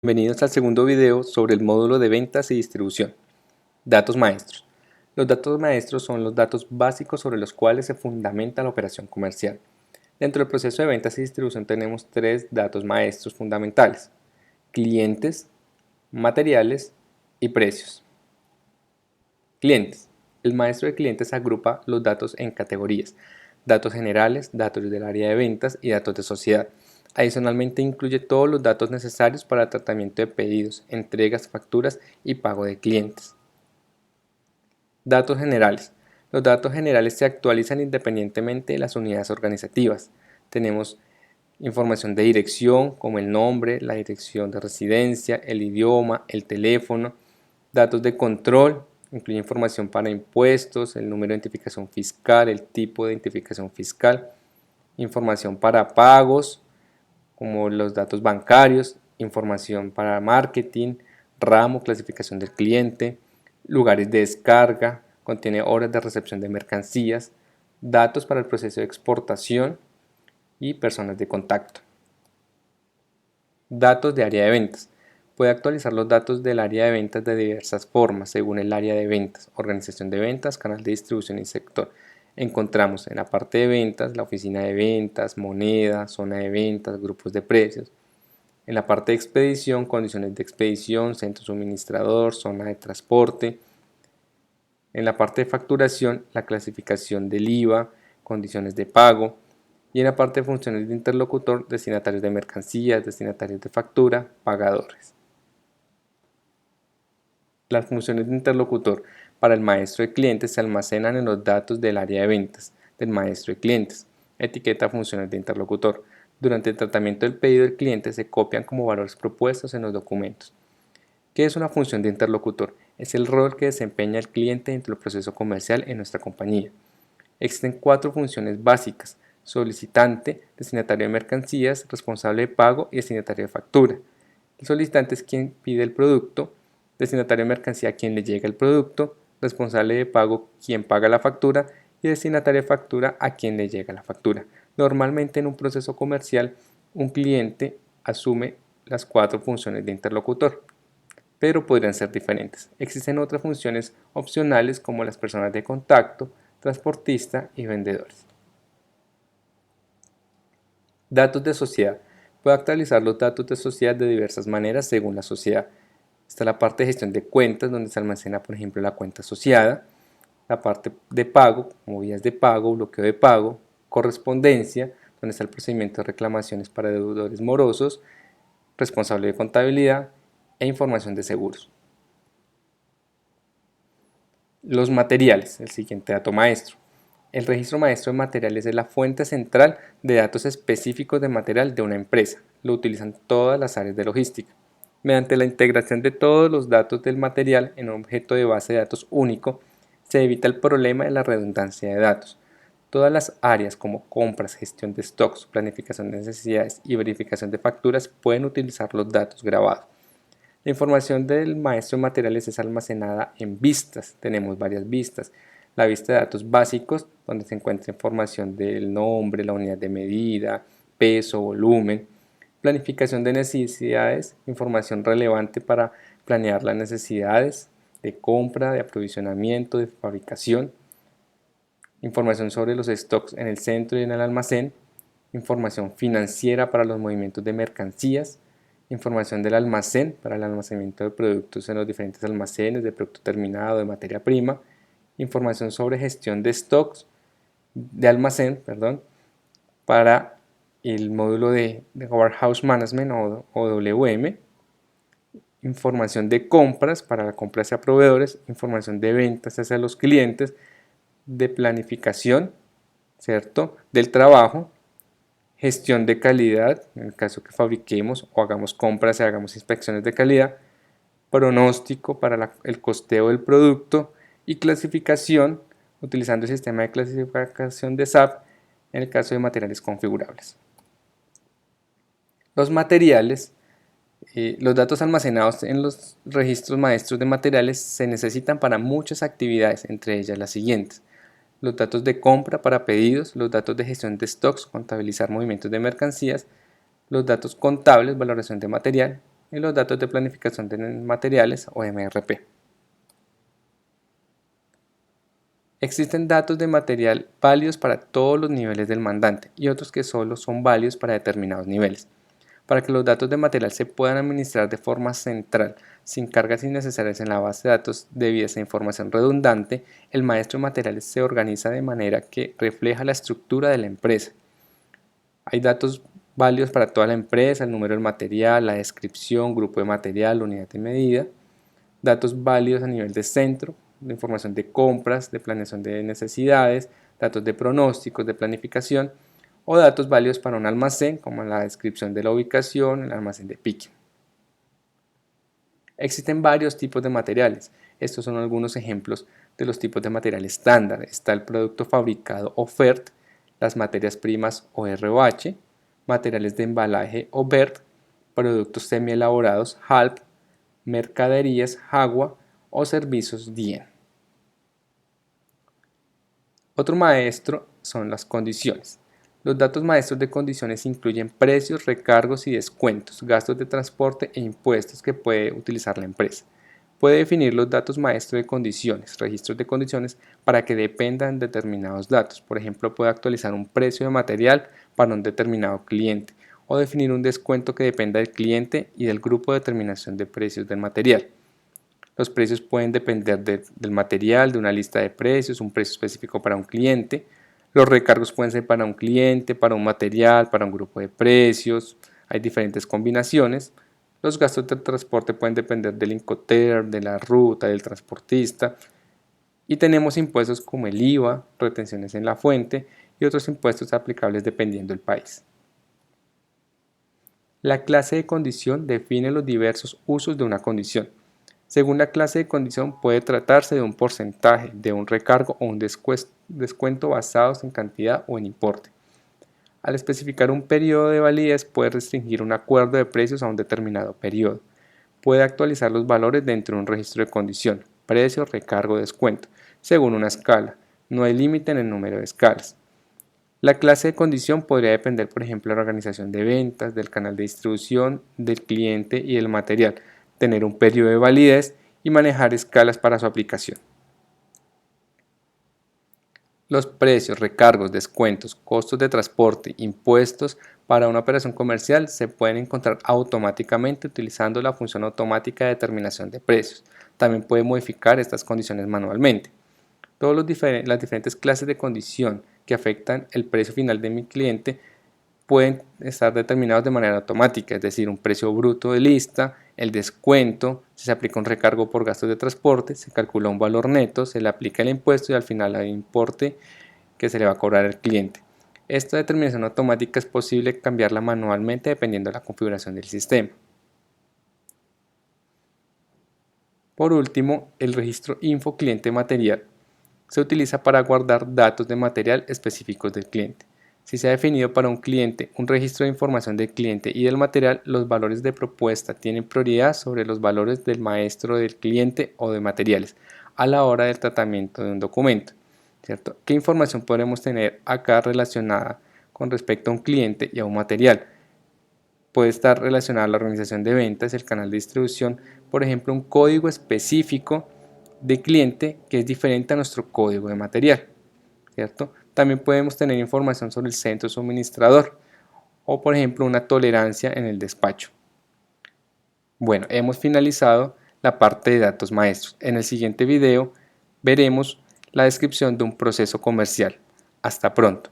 Bienvenidos al segundo video sobre el módulo de ventas y distribución. Datos maestros. Los datos maestros son los datos básicos sobre los cuales se fundamenta la operación comercial. Dentro del proceso de ventas y distribución tenemos tres datos maestros fundamentales: clientes, materiales y precios. Clientes. El maestro de clientes agrupa los datos en categorías: datos generales, datos del área de ventas y datos de sociedad. Adicionalmente incluye todos los datos necesarios para el tratamiento de pedidos, entregas, facturas y pago de clientes. Datos generales. Los datos generales se actualizan independientemente de las unidades organizativas. Tenemos información de dirección como el nombre, la dirección de residencia, el idioma, el teléfono. Datos de control. Incluye información para impuestos, el número de identificación fiscal, el tipo de identificación fiscal. Información para pagos, como los datos bancarios, información para marketing, ramo, clasificación del cliente, lugares de descarga, contiene horas de recepción de mercancías, datos para el proceso de exportación y personas de contacto. Datos de área de ventas. Puede actualizar los datos del área de ventas de diversas formas, según el área de ventas, organización de ventas, canal de distribución y sector. Encontramos en la parte de ventas la oficina de ventas, moneda, zona de ventas, grupos de precios. En la parte de expedición, condiciones de expedición, centro suministrador, zona de transporte. En la parte de facturación, la clasificación del IVA, condiciones de pago. Y en la parte de funciones de interlocutor, destinatarios de mercancías, destinatarios de factura, pagadores. Las funciones de interlocutor para el maestro de clientes se almacenan en los datos del área de ventas del maestro de clientes. Etiqueta funciones de interlocutor. Durante el tratamiento del pedido del cliente se copian como valores propuestos en los documentos. ¿Qué es una función de interlocutor? Es el rol que desempeña el cliente dentro del proceso comercial en nuestra compañía. Existen 4 funciones básicas: solicitante, destinatario de mercancías, responsable de pago y destinatario de factura. El solicitante es quien pide el producto, destinatario de mercancía quien le llega el producto, responsable de pago quien paga la factura y destinatario de factura a quien le llega la factura. Normalmente en un proceso comercial un cliente asume las 4 funciones de interlocutor, pero podrían ser diferentes. Existen otras funciones opcionales como las personas de contacto, transportista y vendedores. Datos de sociedad. Puede actualizar los datos de sociedad de diversas maneras según la sociedad. Está la parte de gestión de cuentas, donde se almacena, por ejemplo, la cuenta asociada. La parte de pago, como vías de pago, bloqueo de pago. Correspondencia, donde está el procedimiento de reclamaciones para deudores morosos. Responsable de contabilidad e información de seguros. Los materiales, el siguiente dato maestro. El registro maestro de materiales es la fuente central de datos específicos de material de una empresa. Lo utilizan todas las áreas de logística. Mediante la integración de todos los datos del material en un objeto de base de datos único, se evita el problema de la redundancia de datos. Todas las áreas como compras, gestión de stocks, planificación de necesidades y verificación de facturas pueden utilizar los datos grabados. La información del maestro de materiales es almacenada en vistas. Tenemos varias vistas. La vista de datos básicos, donde se encuentra información del nombre, la unidad de medida, peso, volumen. Planificación de necesidades, información relevante para planear las necesidades de compra, de aprovisionamiento, de fabricación. Información sobre los stocks en el centro y en el almacén. Información financiera para los movimientos de mercancías. Información del almacén para el almacenamiento de productos en los diferentes almacenes, de producto terminado, de materia prima. Información sobre gestión de stocks, de almacén, para el módulo de Warehouse Management o WM. Información de compras para la compra hacia proveedores. Información de ventas hacia los clientes. De planificación, ¿cierto?, del trabajo. Gestión de calidad, en el caso que fabriquemos o hagamos compras y hagamos inspecciones de calidad. Pronóstico para el costeo del producto y clasificación utilizando el sistema de clasificación de SAP en el caso de materiales configurables. Los materiales, los datos almacenados en los registros maestros de materiales se necesitan para muchas actividades, entre ellas las siguientes: los datos de compra para pedidos, los datos de gestión de stocks, contabilizar movimientos de mercancías, los datos contables, valoración de material, y los datos de planificación de materiales o MRP. Existen datos de material válidos para todos los niveles del mandante y otros que solo son válidos para determinados niveles. Para que los datos de material se puedan administrar de forma central, sin cargas innecesarias en la base de datos debido a esa información redundante, el maestro de materiales se organiza de manera que refleja la estructura de la empresa. Hay datos válidos para toda la empresa, el número del material, la descripción, grupo de material, unidad de medida. Datos válidos a nivel de centro, de información de compras, de planeación de necesidades, datos de pronósticos, de planificación, o datos válidos para un almacén, como la descripción de la ubicación, el almacén de picking. Existen varios tipos de materiales. Estos son algunos ejemplos de los tipos de material estándar. Está el producto fabricado o FERT, las materias primas o ROH, materiales de embalaje o BERT, productos semielaborados HALP, mercaderías JAGUA o servicios DIEN. Otro maestro son las condiciones. Los datos maestros de condiciones incluyen precios, recargos y descuentos, gastos de transporte e impuestos que puede utilizar la empresa. Puede definir los datos maestros de condiciones, registros de condiciones, para que dependan de determinados datos. Por ejemplo, puede actualizar un precio de material para un determinado cliente o definir un descuento que dependa del cliente y del grupo de determinación de precios del material. Los precios pueden depender del material, de una lista de precios, un precio específico para un cliente. Los recargos pueden ser para un cliente, para un material, para un grupo de precios. Hay diferentes combinaciones. Los gastos de transporte pueden depender del Incoterm, de la ruta, del transportista. Y tenemos impuestos como el IVA, retenciones en la fuente y otros impuestos aplicables dependiendo del país. La clase de condición define los diversos usos de una condición. Según la clase de condición puede tratarse de un porcentaje, de un recargo o un descuento basados en cantidad o en importe. Al especificar un periodo de validez puede restringir un acuerdo de precios a un determinado periodo. Puede actualizar los valores dentro de un registro de condición, precio, recargo, descuento, según una escala. No hay límite en el número de escalas. La clase de condición podría depender, por ejemplo, de la organización de ventas, del canal de distribución, del cliente y del material, tener un periodo de validez y manejar escalas para su aplicación. Los precios, recargos, descuentos, costos de transporte, impuestos para una operación comercial se pueden encontrar automáticamente utilizando la función automática de determinación de precios. También puede modificar estas condiciones manualmente. Todas las diferentes clases de condición que afectan el precio final de mi cliente pueden estar determinados de manera automática, es decir, un precio bruto de lista, el descuento, si se aplica un recargo por gastos de transporte, se calcula un valor neto, se le aplica el impuesto y al final hay importe que se le va a cobrar al cliente. Esta determinación automática es posible cambiarla manualmente dependiendo de la configuración del sistema. Por último, el registro info cliente material se utiliza para guardar datos de material específicos del cliente. Si se ha definido para un cliente un registro de información del cliente y del material, los valores de propuesta tienen prioridad sobre los valores del maestro del cliente o de materiales a la hora del tratamiento de un documento, ¿cierto? ¿Qué información podremos tener acá relacionada con respecto a un cliente y a un material? Puede estar relacionada a la organización de ventas, el canal de distribución, por ejemplo, un código específico de cliente que es diferente a nuestro código de material, ¿cierto? También podemos tener información sobre el centro suministrador o, por ejemplo, una tolerancia en el despacho. Bueno, hemos finalizado la parte de datos maestros. En el siguiente video veremos la descripción de un proceso comercial. Hasta pronto.